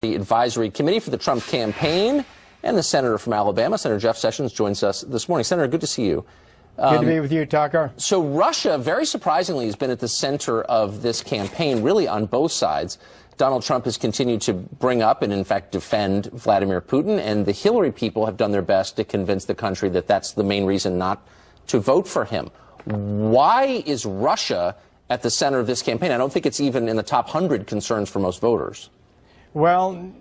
The Advisory Committee for the Trump campaign, and the senator from Alabama, Senator Jeff Sessions, joins us this morning. Senator, good to see you. Good to be with you, Tucker. So Russia, very surprisingly, has been at the center of this campaign, really on both sides. Donald Trump has continued to bring up and, in fact, defend Vladimir Putin, and the Hillary people have done their best to convince the country that that's the main reason not to vote for him. Why is Russia at the center of this campaign? I don't think it's even in the top 100 concerns for most voters. Well,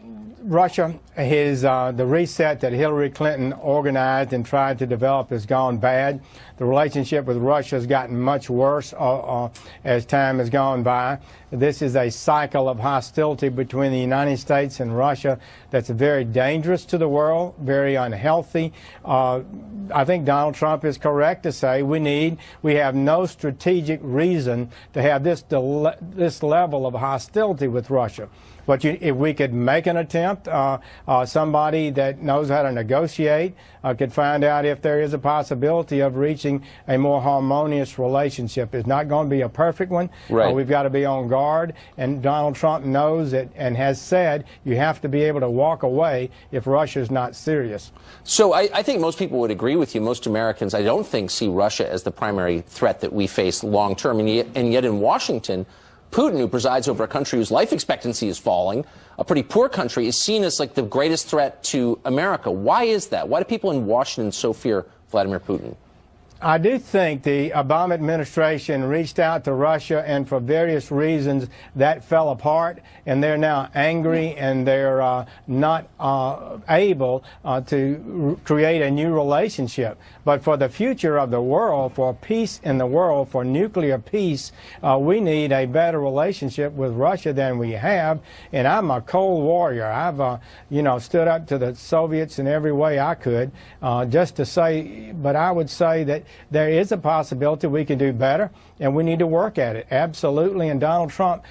Russia, the reset that Hillary Clinton organized and tried to develop has gone bad. The relationship with Russia has gotten much worse as time has gone by. This is a cycle of hostility between the United States and Russia that's very dangerous to the world, very unhealthy. I think Donald Trump is correct to say we have no strategic reason to have this level of hostility with Russia. But if we could make an attempt, somebody that knows how to negotiate could find out if there is a possibility of reaching a more harmonious relationship. It's not going to be a perfect one. Right. We've got to be on guard, and Donald Trump knows it and has said you have to be able to walk away if Russia's not serious. So I think most people would agree with you. Most Americans, I don't think, see Russia as the primary threat that we face long term. And yet in Washington, Putin, who presides over a country whose life expectancy is falling, a pretty poor country, is seen as like the greatest threat to America. Why is that? Why do people in Washington so fear Vladimir Putin? I do think the Obama administration reached out to Russia, and for various reasons that fell apart, and they're now angry, and they're not able to create a new relationship. But for the future of the world, for peace in the world, for nuclear peace, we need a better relationship with Russia than we have. And I'm a cold warrior. I've stood up to the Soviets in every way I could, just to say, but I would say that there is a possibility we can do better, and we need to work at it. Absolutely, and Donald Trump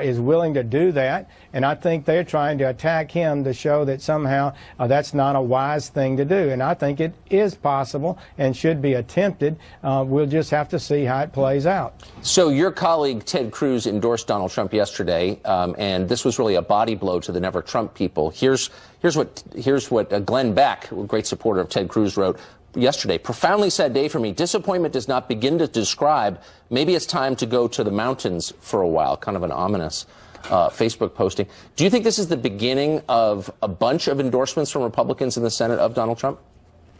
is willing to do that, and I think they're trying to attack him to show that somehow that's not a wise thing to do, and I think it is possible and should be attempted. We'll just have to see how it plays out. So your colleague Ted Cruz endorsed Donald Trump yesterday, and this was really a body blow to the Never Trump people. Here's what Glenn Beck, a great supporter of Ted Cruz, wrote yesterday. Profoundly sad day for me. Disappointment does not begin to describe. Maybe it's time to go to the mountains for a while. Kind of an ominous Facebook posting. Do you think this is the beginning of a bunch of endorsements from Republicans in the Senate of Donald Trump?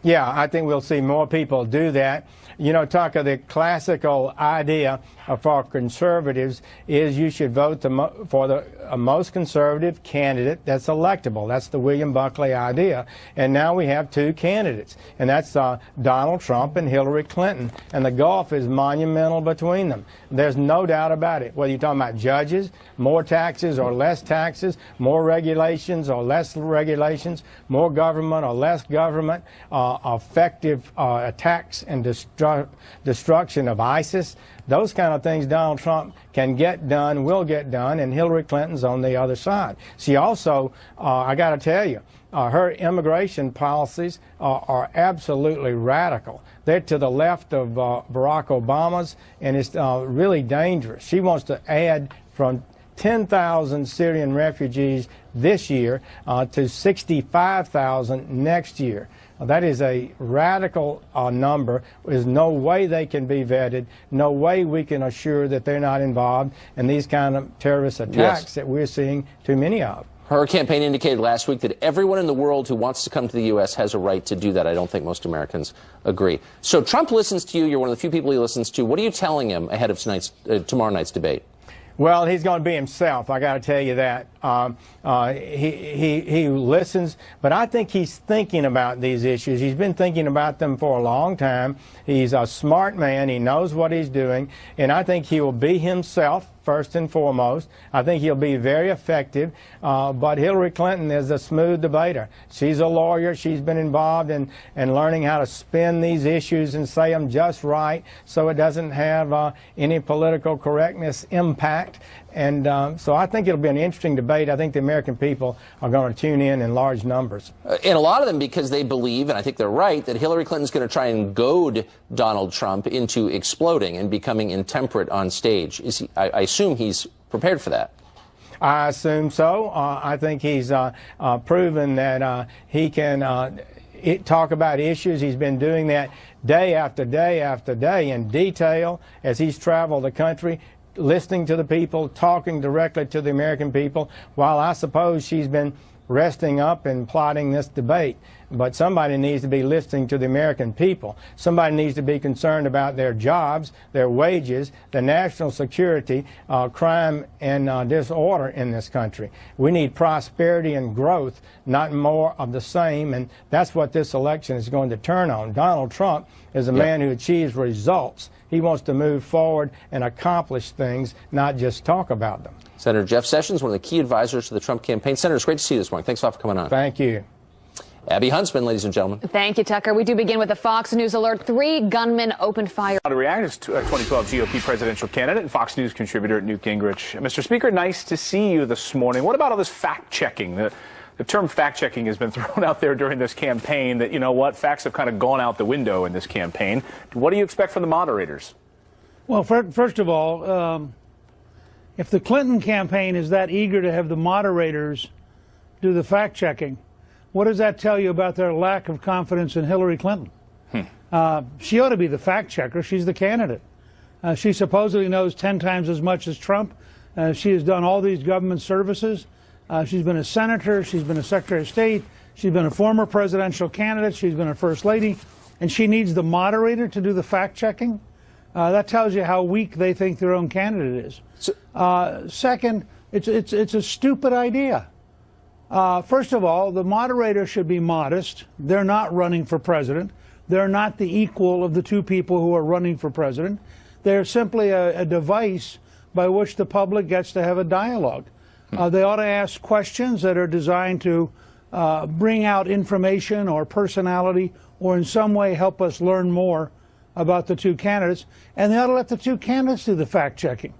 Yeah, I think we'll see more people do that. You know, Tucker, the classical idea for conservatives is you should vote for the most conservative candidate that's electable. That's the William Buckley idea. And now we have two candidates, and that's Donald Trump and Hillary Clinton. And the gulf is monumental between them. There's no doubt about it. Whether you're talking about judges, more taxes or less taxes, more regulations or less regulations, more government or less government, effective attacks and destruction of ISIS. Those kind of things Donald Trump can get done, will get done, and Hillary Clinton's on the other side. She also, I got to tell you, her immigration policies are absolutely radical. They're to the left of Barack Obama's, and it's really dangerous. She wants to add from 10,000 Syrian refugees this year to 65,000 next year. That is a radical number. There's no way they can be vetted, no way we can assure that they're not involved in these kind of terrorist attacks that we're seeing too many of. Her campaign indicated last week that everyone in the world who wants to come to the U.S. has a right to do that. I don't think most Americans agree. So Trump listens to you. You're one of the few people he listens to. What are you telling him ahead of tomorrow night's debate? Well, he's going to be himself. I got to tell you that. He listens, but I think he's thinking about these issues. He's been thinking about them for a long time. He's a smart man. He knows what he's doing, and I think he will be himself first and foremost. I think he'll be very effective, but Hillary Clinton is a smooth debater. She's a lawyer. She's been involved in learning how to spin these issues and say them just right so it doesn't have any political correctness impact. And so I think it'll be an interesting debate. I think the American people are going to tune in large numbers. And a lot of them because they believe, and I think they're right, that Hillary Clinton's going to try and goad Donald Trump into exploding and becoming intemperate on stage. I assume he's prepared for that. I assume so. I think he's proven that he can talk about issues. He's been doing that day after day after day in detail as he's traveled the country, listening to the people, talking directly to the American people, while I suppose she's been resting up and plotting this debate. But somebody needs to be listening to the American people. Somebody needs to be concerned about their jobs, their wages, the national security, crime and disorder in this country. We need prosperity and growth, not more of the same, and that's what this election is going to turn on. Donald Trump is a man who achieves results. He wants to move forward and accomplish things, not just talk about them. Senator Jeff Sessions, one of the key advisors to the Trump campaign. Senator, it's great to see you this morning. Thanks a lot for coming on. Thank you. Abby Huntsman, ladies and gentlemen. Thank you, Tucker. We do begin with a Fox News alert. 3 gunmen opened fire. To react to 2012 GOP presidential candidate and Fox News contributor Newt Gingrich. Mr. Speaker, nice to see you this morning. What about all this fact-checking? The term fact-checking has been thrown out there during this campaign that, you know what, facts have kind of gone out the window in this campaign. What do you expect from the moderators? Well, first of all, if the Clinton campaign is that eager to have the moderators do the fact-checking, what does that tell you about their lack of confidence in Hillary Clinton? She ought to be the fact-checker. She's the candidate. She supposedly knows 10 times as much as Trump. She has done all these government services. She's been a senator. She's been a secretary of state. She's been a former presidential candidate. She's been a first lady. And she needs the moderator to do the fact-checking? That tells you how weak they think their own candidate is. Second, it's a stupid idea. First of all, the moderator should be modest. They're not running for president. They're not the equal of the 2 people who are running for president. They're simply a device by which the public gets to have a dialogue. They ought to ask questions that are designed to bring out information or personality or in some way help us learn more about the 2 candidates. And they ought to let the 2 candidates do the fact-checking.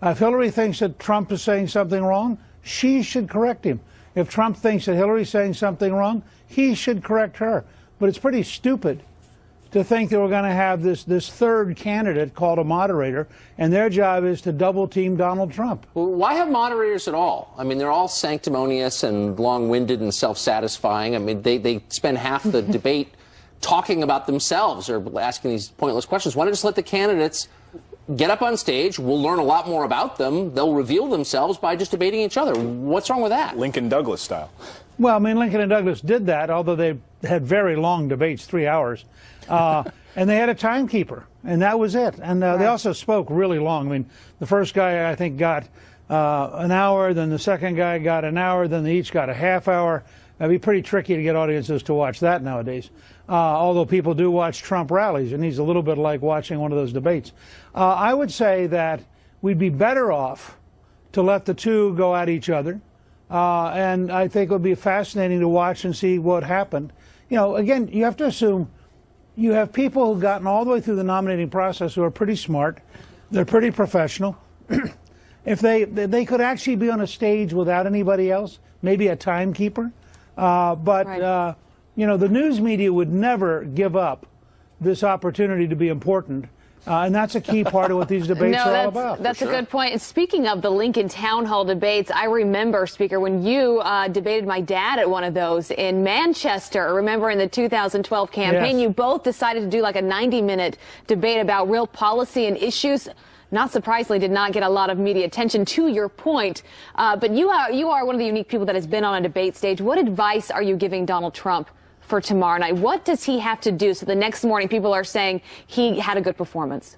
If Hillary thinks that Trump is saying something wrong, she should correct him. If Trump thinks that Hillary's saying something wrong, he should correct her. But it's pretty stupid to think that we're going to have this 3rd candidate called a moderator, and their job is to double-team Donald Trump. Well, why have moderators at all? I mean, they're all sanctimonious and long-winded and self-satisfying. I mean, they spend half the debate talking about themselves or asking these pointless questions. Why not just let the candidates get up on stage? We'll learn a lot more about them. They'll reveal themselves by just debating each other. What's wrong with that? Lincoln Douglas style. Well, I mean, Lincoln and Douglas did that, although they had very long debates, 3 hours. And they had a timekeeper, and that was it. And they also spoke really long. I mean, the first guy, I think, got an hour, then the second guy got an hour, then they each got a half hour. It'd be pretty tricky to get audiences to watch that nowadays. Although people do watch Trump rallies, and he's a little bit like watching one of those debates. I would say that we'd be better off to let the 2 go at each other. And I think it would be fascinating to watch and see what happened. You know, again, you have to assume you have people who've gotten all the way through the nominating process who are pretty smart. They're pretty professional. If they could actually be on a stage without anybody else, maybe a timekeeper. But you know, the news media would never give up this opportunity to be important. And that's a key part of what these debates are all about. That's a good point. And speaking of the Lincoln Town Hall debates, I remember, Speaker, when you debated my dad at one of those in Manchester. Remember in the 2012 campaign, you both decided to do like a 90-minute debate about real policy and issues. Not surprisingly, did not get a lot of media attention, to your point. But you are one of the unique people that has been on a debate stage. What advice are you giving Donald Trump for tomorrow night? What does he have to do so the next morning people are saying he had a good performance?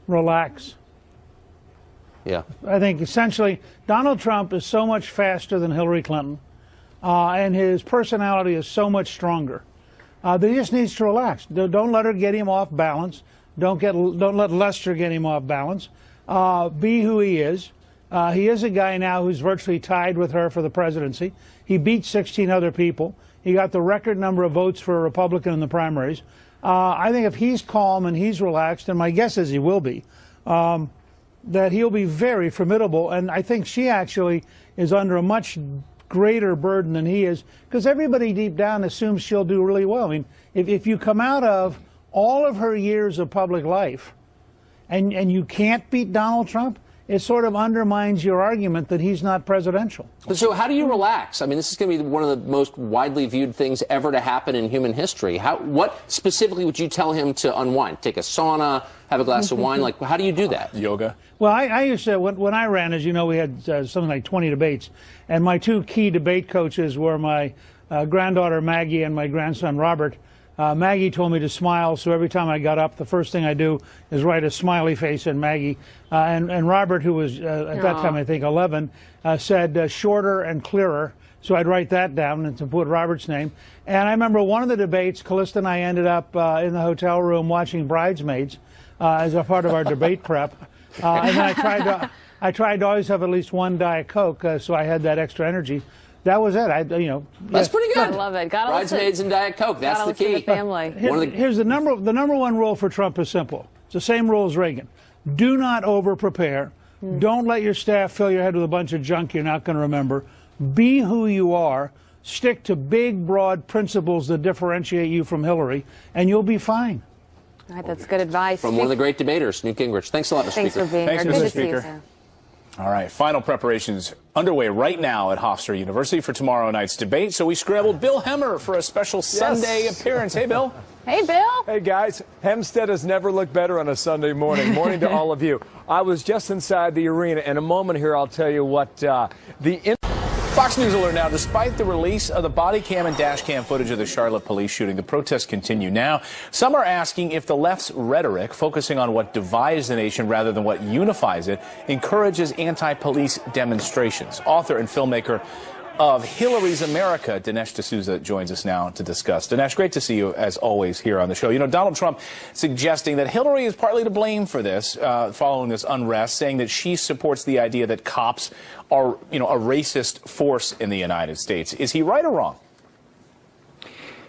Relax. Yeah. I think essentially Donald Trump is so much faster than Hillary Clinton, and his personality is so much stronger that he just needs to relax. Don't let her get him off balance. Don't let Lester get him off balance. Be who he is. He is a guy now who's virtually tied with her for the presidency. He beat 16 other people. He got the record number of votes for a Republican in the primaries. I think if he's calm and he's relaxed, and my guess is he will be, that he'll be very formidable. And I think she actually is under a much greater burden than he is, because everybody deep down assumes she'll do really well. I mean, if you come out of all of her years of public life and you can't beat Donald Trump, it sort of undermines your argument that he's not presidential. So how do you relax? I mean, this is going to be one of the most widely viewed things ever to happen in human history. What specifically would you tell him to unwind? Take a sauna, have a glass of wine? Like, how do you do that? Yoga? Well, I used to, when I ran, as you know, we had something like 20 debates. And my two key debate coaches were my granddaughter Maggie and my grandson Robert. Maggie told me to smile, so every time I got up, the first thing I do is write a smiley face in Maggie. And Robert, who was at that time, I think, 11, said shorter and clearer. So I'd write that down and to put Robert's name. And I remember one of the debates, Callista and I ended up in the hotel room watching Bridesmaids as a part of our debate prep. And then I tried to always have at least one Diet Coke, so I had that extra energy. That was it. That's pretty good. I love it. Bridesmaids and Diet Coke. That's the key. The family. Here's the number one rule for Trump is simple. It's the same rule as Reagan. Do not over prepare. Don't let your staff fill your head with a bunch of junk you're not going to remember. Be who you are. Stick to big, broad principles that differentiate you from Hillary, and you'll be fine. All right, that's good advice. From one of the great debaters, Newt Gingrich. Thanks a lot, Mr. Thanks Speaker. for being here. Thanks, Good Mr. to see you, Speaker. sir. All right, final preparations underway right now at Hofstra University for tomorrow night's debate. So we scrambled Bill Hemmer for a special Sunday appearance. Hey, Bill. Hey, Bill. Hey, guys. Hempstead has never looked better on a Sunday morning. Morning to all of you. I was just inside the arena. In a moment here, I'll tell you what Fox News alert now. Despite the release of the body cam and dash cam footage of the Charlotte police shooting, the protests continue. Now, some are asking if the left's rhetoric, focusing on what divides the nation rather than what unifies it, encourages anti-police demonstrations. Author and filmmaker of Hillary's America, Dinesh D'Souza, joins us now to discuss. Dinesh, great to see you, as always, here on the show. You know, Donald Trump suggesting that Hillary is partly to blame for this, following this unrest, saying that she supports the idea that cops are, a racist force in the United States. Is he right or wrong?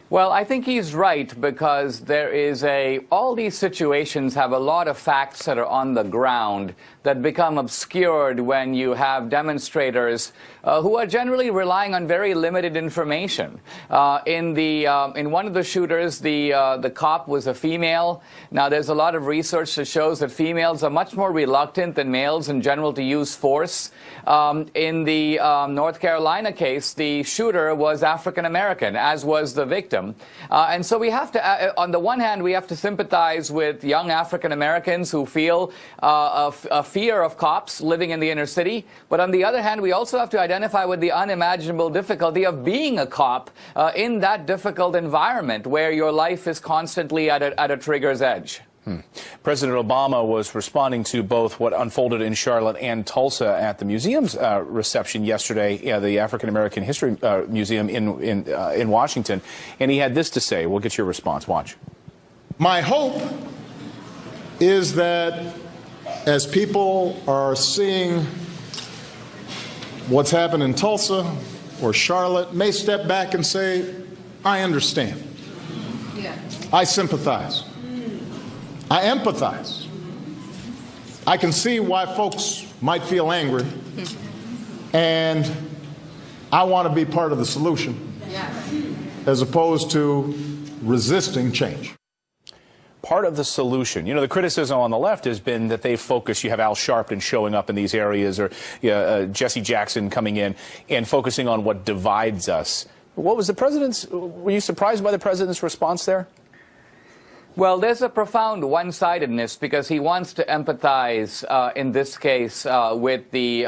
Well, I think he's right, because there is all these situations have a lot of facts that are on the ground that become obscured when you have demonstrators who are generally relying on very limited information. In one of the shooters, the cop was a female. Now, there's a lot of research that shows that females are much more reluctant than males in general to use force. In the North Carolina case, the shooter was African American, as was the victim. And so we have to, on the one hand, we have to sympathize with young African Americans who feel a fear of cops living in the inner city. But on the other hand, we also have to identify with the unimaginable difficulty of being a cop in that difficult environment where your life is constantly at a trigger's edge. President Obama was responding to both what unfolded in Charlotte and Tulsa at the museum's reception yesterday, the African American History Museum in Washington, and he had this to say. We'll get your response. Watch. My hope is that as people are seeing what's happened in Tulsa or Charlotte, may step back and say, I understand. Yeah. I sympathize. I empathize. I can see why folks might feel angry, and I want to be part of the solution as opposed to resisting change. Part of the solution. You know, the criticism on the left has been that they focus, you have Al Sharpton showing up in these areas, or Jesse Jackson coming in and focusing on what divides us. What was the president's, were you surprised by the president's response there? Well, there's a profound one-sidedness, because he wants to empathize in this case with he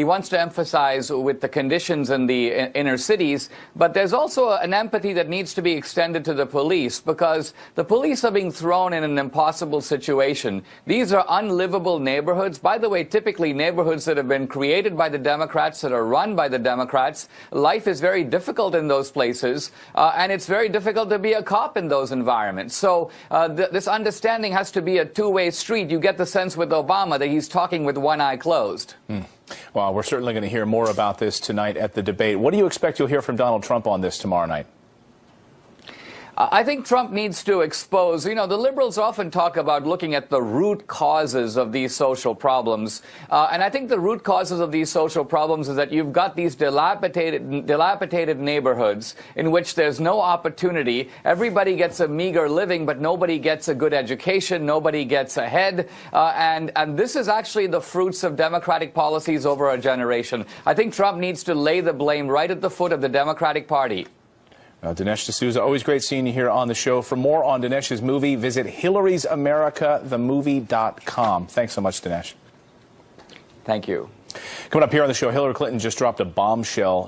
wants to emphasize with the conditions in the inner cities, but there's also an empathy that needs to be extended to the police, because the police are being thrown in an impossible situation. These are unlivable neighborhoods. By the way, typically neighborhoods that have been created by the Democrats, that are run by the Democrats. Life is very difficult in those places, and it's very difficult to be a cop in those environments. So this understanding has to be a two-way street. You get the sense with Obama that he's talking with one eye closed. Well, we're certainly going to hear more about this tonight at the debate. What do you expect you'll hear from Donald Trump on this tomorrow night? I think Trump needs to expose, the liberals often talk about looking at the root causes of these social problems. And I think the root causes of these social problems is that you've got these dilapidated neighborhoods in which there's no opportunity. Everybody gets a meager living, but nobody gets a good education. Nobody gets ahead. And this is actually the fruits of Democratic policies over a generation. I think Trump needs to lay the blame right at the foot of the Democratic Party. Dinesh D'Souza, always great seeing you here on the show. For more on Dinesh's movie, visit Hillary'sAmericaTheMovie.com. Thanks so much, Dinesh. Thank you. Coming up here on the show, Hillary Clinton just dropped a bombshell.